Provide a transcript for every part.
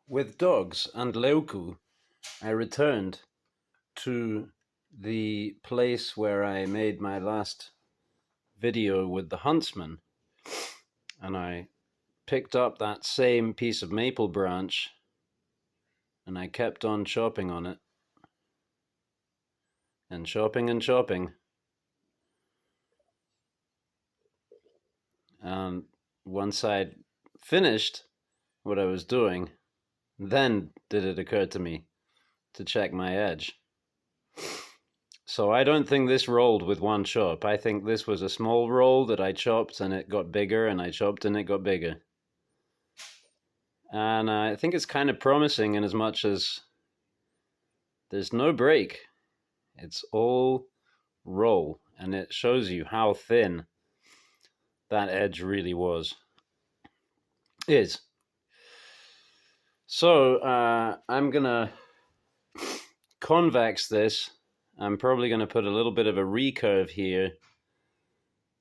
With dogs and Leuku, I returned to the place where I made my last video with the huntsman, and I picked up that same piece of maple branch and I kept on chopping on it, and chopping and chopping, and once I'd finished what I was doing, then did it occur to me to check my edge. So I don't think this rolled with one chop. I think this was a small roll that I chopped and it got bigger, and I chopped and it got bigger. And I think it's kind of promising in as much as there's no break. It's all roll, and it shows you how thin that edge really is. So I'm gonna convex this. I'm probably gonna put a little bit of a recurve here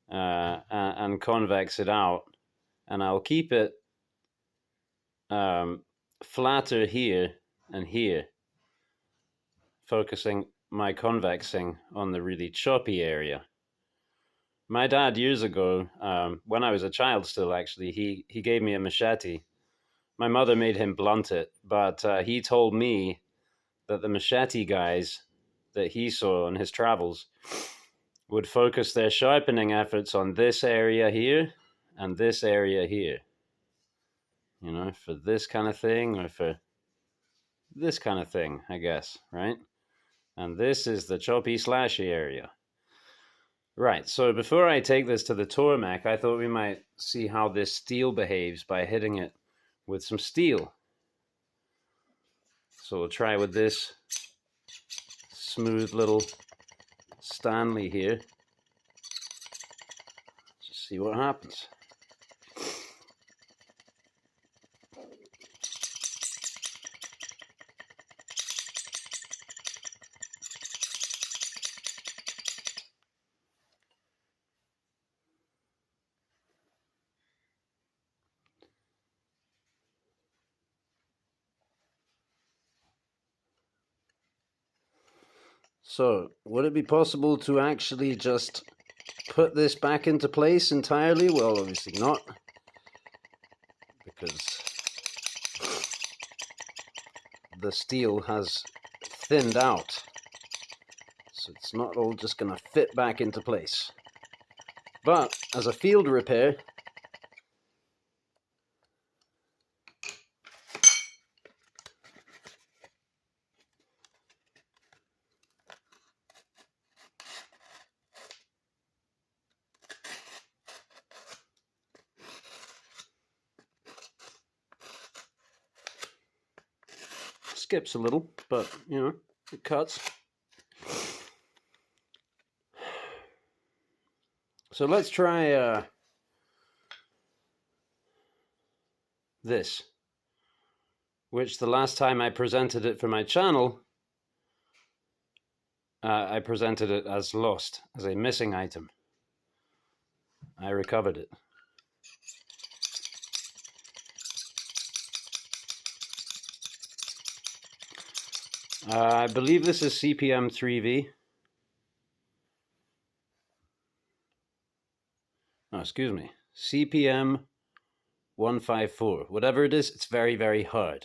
and convex it out, and I'll keep it flatter here and here, focusing my convexing on the really choppy area. My dad years ago, when I was a child still actually, he gave me a machete. My mother made him blunt it, but he told me that the machete guys that he saw on his travels would focus their sharpening efforts on this area here and this area here. You know, for this kind of thing or for this kind of thing, I guess, right? And this is the choppy slashy area. Right, so before I take this to the Tormac, I thought we might see how this steel behaves by hitting it with some steel. So we'll try with this smooth little Stanley here. Just see what happens. So, would it be possible to actually just put this back into place entirely? Well, obviously not, because the steel has thinned out. So it's not all just going to fit back into place. But as a field repair, skips a little, but you know, it cuts. So let's try this, which the last time I presented it for my channel, I presented it as lost, as a missing item. I recovered it. I believe this is CPM 3V. Oh, excuse me. CPM 154. Whatever it is, it's very, very hard.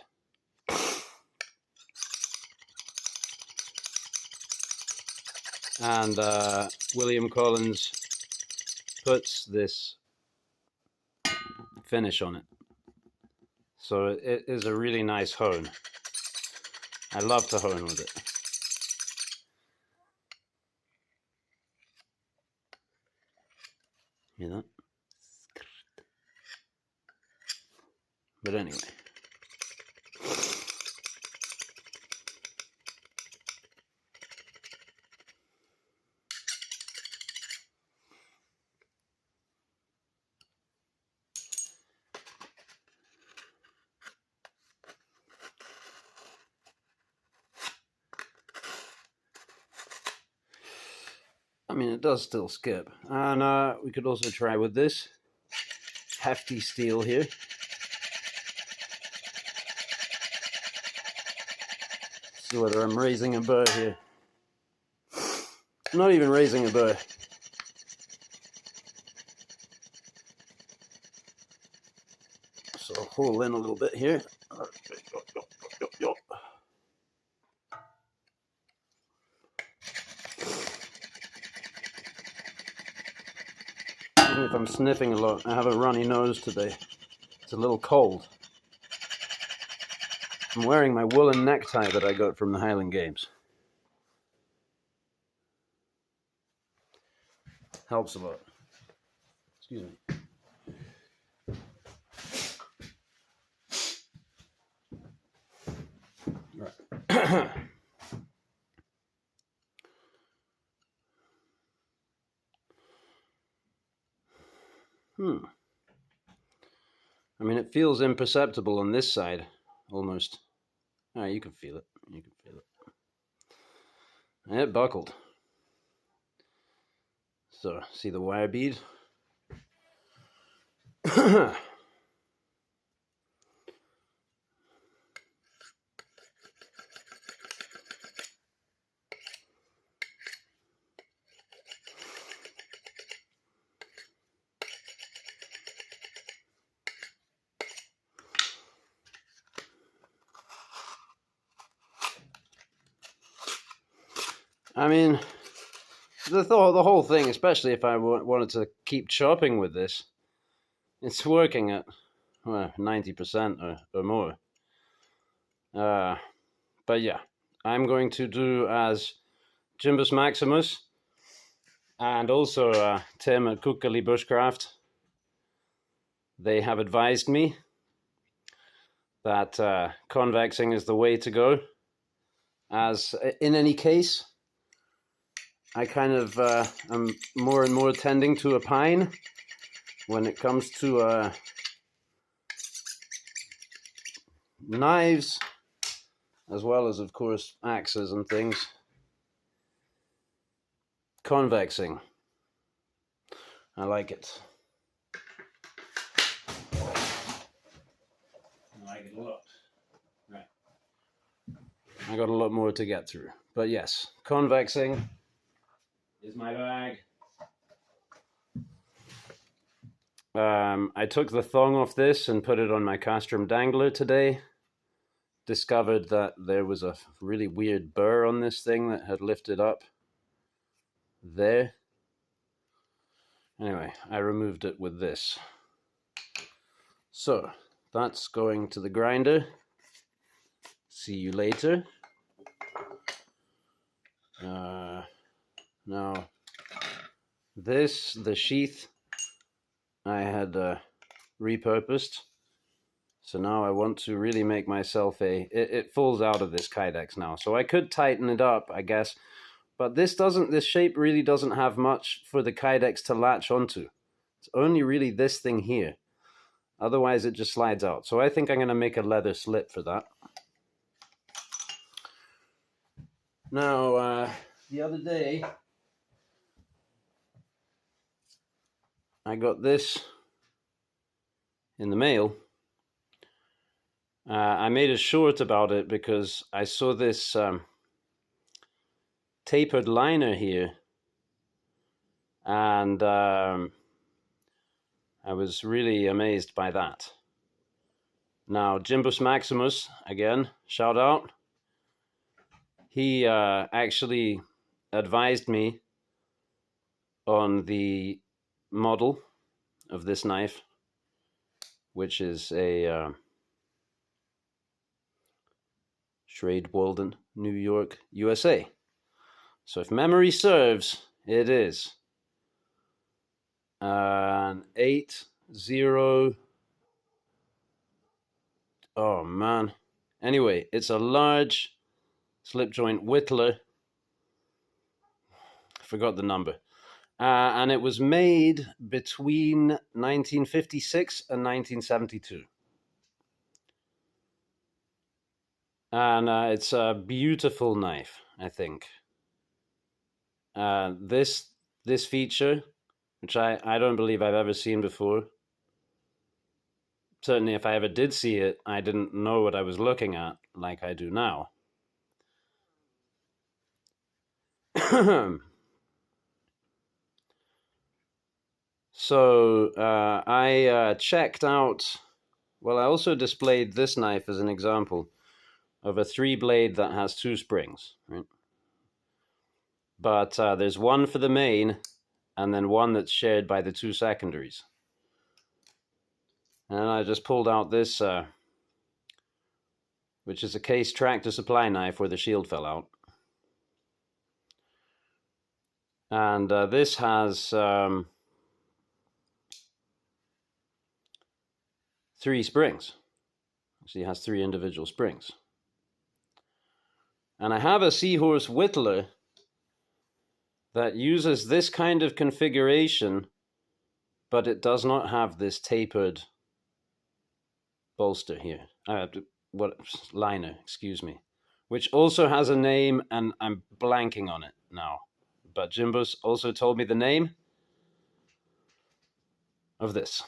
And William Collins puts this finish on it. So it is a really nice hone. I love to hone with it. You know? But anyway. I mean, it does still skip. And we could also try with this hefty steel here. see whether I'm raising a burr here. I'm not even raising a burr. So I'll hole in a little bit here. Even if I'm sniffing a lot, I have a runny nose today. It's a little cold. I'm wearing my woolen necktie that I got from the Highland Games. Helps a lot. Excuse me. Right. I mean, it feels imperceptible on this side, almost. Ah, you can feel it. You can feel it. It buckled. So, see the wire bead? I mean, the whole thing, especially if I wanted to keep chopping with this, it's working at 90% or more. But yeah, I'm going to do as Jimbus Maximus and also Tim at Kukkali Bushcraft. They have advised me that convexing is the way to go. As in any case, I kind of am more and more tending to a pine when it comes to knives, as well as, of course, axes and things. Convexing. I like it. I like it a lot. Right. I got a lot more to get through. But yes, convexing is my bag. I took the thong off this and put it on my castrum dangler today. Discovered that there was a really weird burr on this thing that had lifted up there. Anyway, I removed it with this. So, that's going to the grinder. See you later. Now, the sheath, I had repurposed. So now I want to really make myself it falls out of this kydex now. So I could tighten it up, I guess. But this shape really doesn't have much for the kydex to latch onto. It's only really this thing here. Otherwise it just slides out. So I think I'm going to make a leather slip for that. Now, the other day, I got this in the mail. I made a short about it because I saw this tapered liner here, and I was really amazed by that. Now, Jimbus Maximus, again, shout out. He actually advised me on the model of this knife, which is a Schrade Walden, New York, USA. So if memory serves, it is an 8-0. Oh man. Anyway, it's a large slip joint whittler. I forgot the number. And it was made between 1956 and 1972. And it's a beautiful knife, I think. This feature, which I don't believe I've ever seen before. Certainly if I ever did see it, I didn't know what I was looking at like I do now. So I checked out. Well, I also displayed this knife as an example of a 3-blade that has 2 springs, right? But there's one for the main, and then one that's shared by the 2 secondaries. And I just pulled out this, which is a Case tractor supply knife where the shield fell out. And this has 3 springs. Actually, it has 3 individual springs. And I have a Seahorse Whittler that uses this kind of configuration, but it does not have this tapered bolster here. Liner, excuse me. Which also has a name, and I'm blanking on it now. But Jimbo's also told me the name of this.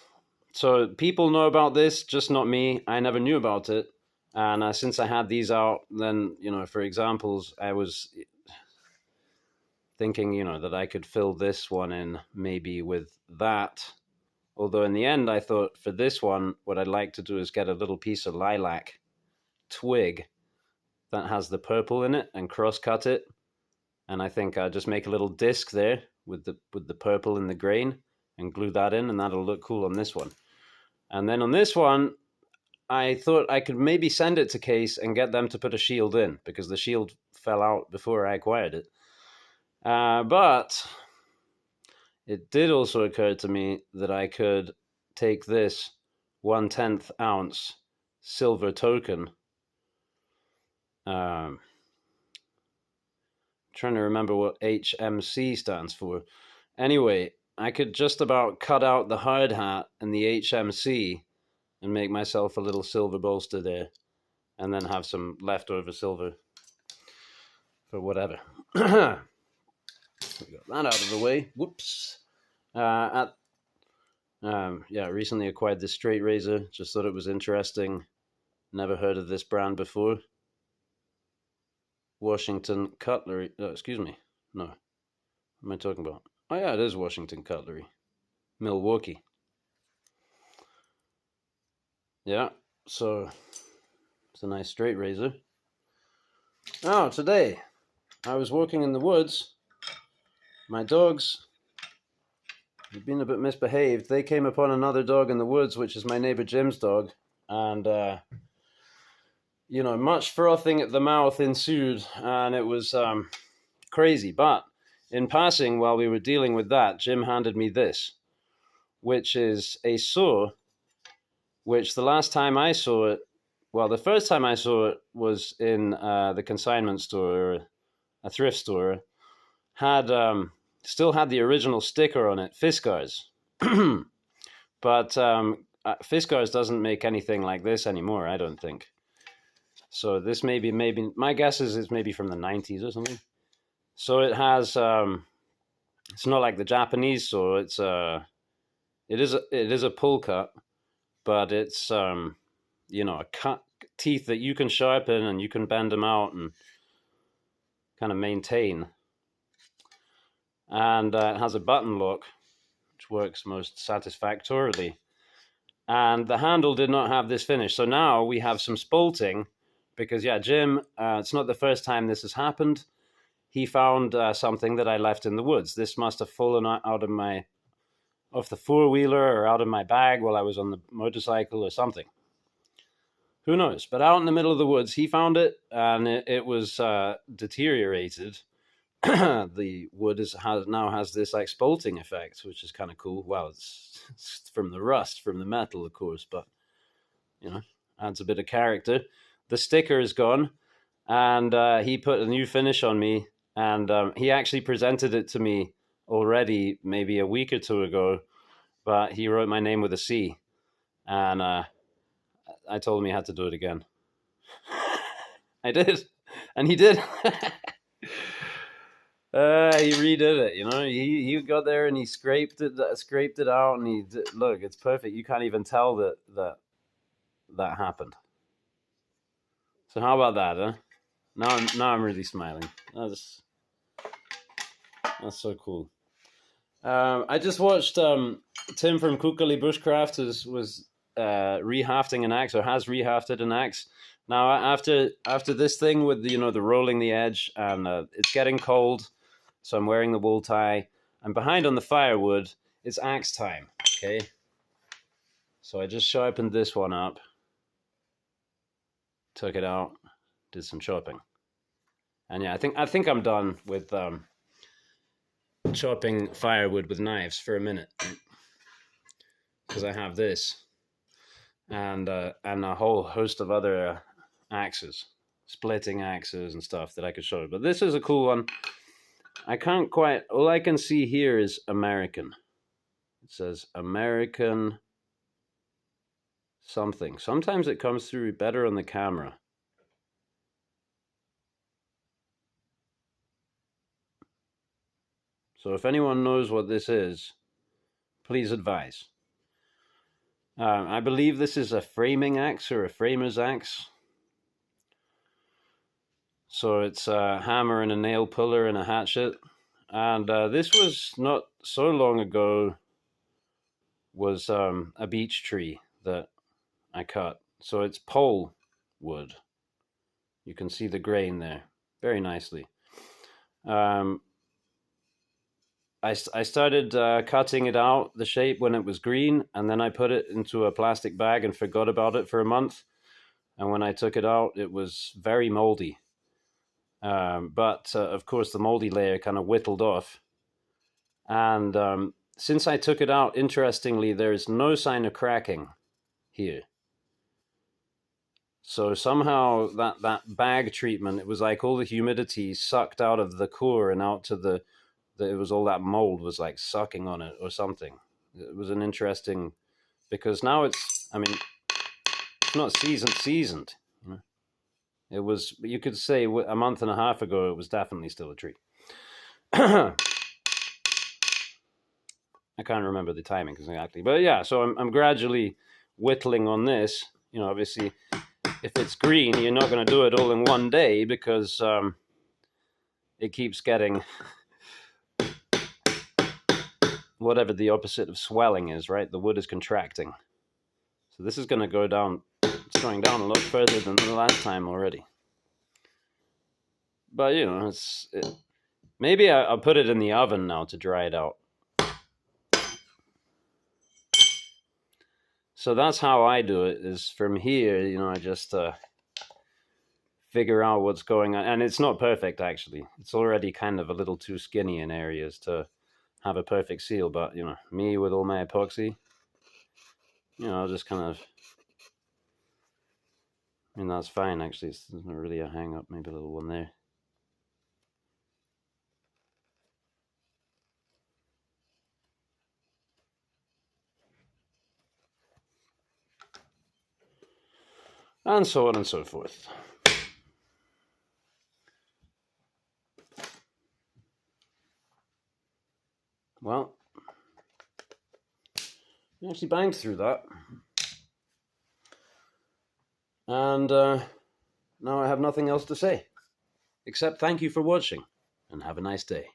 So people know about this, just not me. I never knew about it. And since I had these out, then, for examples, I was thinking, that I could fill this one in maybe with that. Although in the end, I thought for this one, what I'd like to do is get a little piece of lilac twig that has the purple in it and cross-cut it. And I think I'll just make a little disc there with the purple in the grain and glue that in, and that'll look cool on this one. And then on this one, I thought I could maybe send it to Case and get them to put a shield in, because the shield fell out before I acquired it. But it did also occur to me that I could take this 1/10 ounce silver token. Trying to remember what HMC stands for. Anyway, I could just about cut out the hard hat and the HMC and make myself a little silver bolster there, and then have some leftover silver for whatever. We got that out of the way. Whoops. Recently acquired this straight razor. Just thought it was interesting. Never heard of this brand before. Washington Cutlery. Oh, excuse me. No. What am I talking about? Oh, yeah, it is Washington Cutlery. Milwaukee. Yeah, so it's a nice straight razor. Oh, today I was walking in the woods. My dogs have been a bit misbehaved. They came upon another dog in the woods, which is my neighbor Jim's dog. And, much frothing at the mouth ensued, and it was crazy. But in passing, while we were dealing with that, Jim handed me this, which is a saw, which the last time I saw it, well, the first time I saw it was in the consignment store, or a thrift store, had still had the original sticker on it, Fiskars. But Fiskars doesn't make anything like this anymore, I don't think. So this maybe my guess is it's maybe from the 90s or something. So it has it's not like the Japanese saw. It is a pull cut, but it's a cut teeth that you can sharpen and you can bend them out and kind of maintain. And it has a button lock, which works most satisfactorily. And the handle did not have this finish. So now we have some spalting, because, Jim, it's not the first time this has happened. He found something that I left in the woods. This must have fallen out off the four-wheeler or out of my bag while I was on the motorcycle or something. Who knows? But out in the middle of the woods, he found it, and it was deteriorated. The wood now has this like spalting effect, which is kind of cool. Well, it's from the rust, from the metal, of course, but adds a bit of character. The sticker is gone, and he put a new finish on me, and he actually presented it to me already maybe a week or two ago, but he wrote my name with a C, and I told him he had to do it again. I did, and he did. He redid it, He got there and he scraped it out, and look, it's perfect. You can't even tell that happened. So how about that, huh? Now I'm really smiling. That's so cool. I just watched Tim from Kukali Bushcraft was rehafting an axe, or has rehafted an axe. Now after this thing with the rolling the edge, and it's getting cold, so I'm wearing the wool tie. I'm behind on the firewood. It's axe time. Okay, so I just sharpened this one up, took it out, did some chopping, and yeah, I think I'm done with chopping firewood with knives for a minute, because I have this and a whole host of other axes, splitting axes and stuff that I could show you. But this is a cool one. I can't quite. All I can see here is American. It says American something. Sometimes it comes through better on the camera. So if anyone knows what this is, please advise. I believe this is a framing axe or a framer's axe. So it's a hammer and a nail puller and a hatchet. And this was not so long ago, was a beech tree that I cut. So it's pole wood. You can see the grain there very nicely. I started cutting it out, the shape, when it was green, and then I put it into a plastic bag and forgot about it for a month. And when I took it out, it was very moldy. But of course, the moldy layer kind of whittled off. And since I took it out, interestingly, there's no sign of cracking here. So somehow that bag treatment, it was like all the humidity sucked out of the core and out to it was all that mold was like sucking on it or something. It was an interesting, because now it's not seasoned. You know? It was, you could say a month and a half ago, it was definitely still a tree. I can't remember the timing exactly, but yeah, so I'm gradually whittling on this. Obviously, if it's green, you're not going to do it all in one day, because it keeps getting whatever the opposite of swelling is, right? The wood is contracting. So this is going to go down, it's going down a lot further than the last time already. But, maybe I'll put it in the oven now to dry it out. So that's how I do it, is from here, I just figure out what's going on. And it's not perfect, actually. It's already kind of a little too skinny in areas to have a perfect seal. But, me with all my epoxy, I'll just kind of, that's fine, actually. It's not really a hang up, maybe a little one there. And so on and so forth. Well, I actually banged through that. And now I have nothing else to say, except thank you for watching, and have a nice day.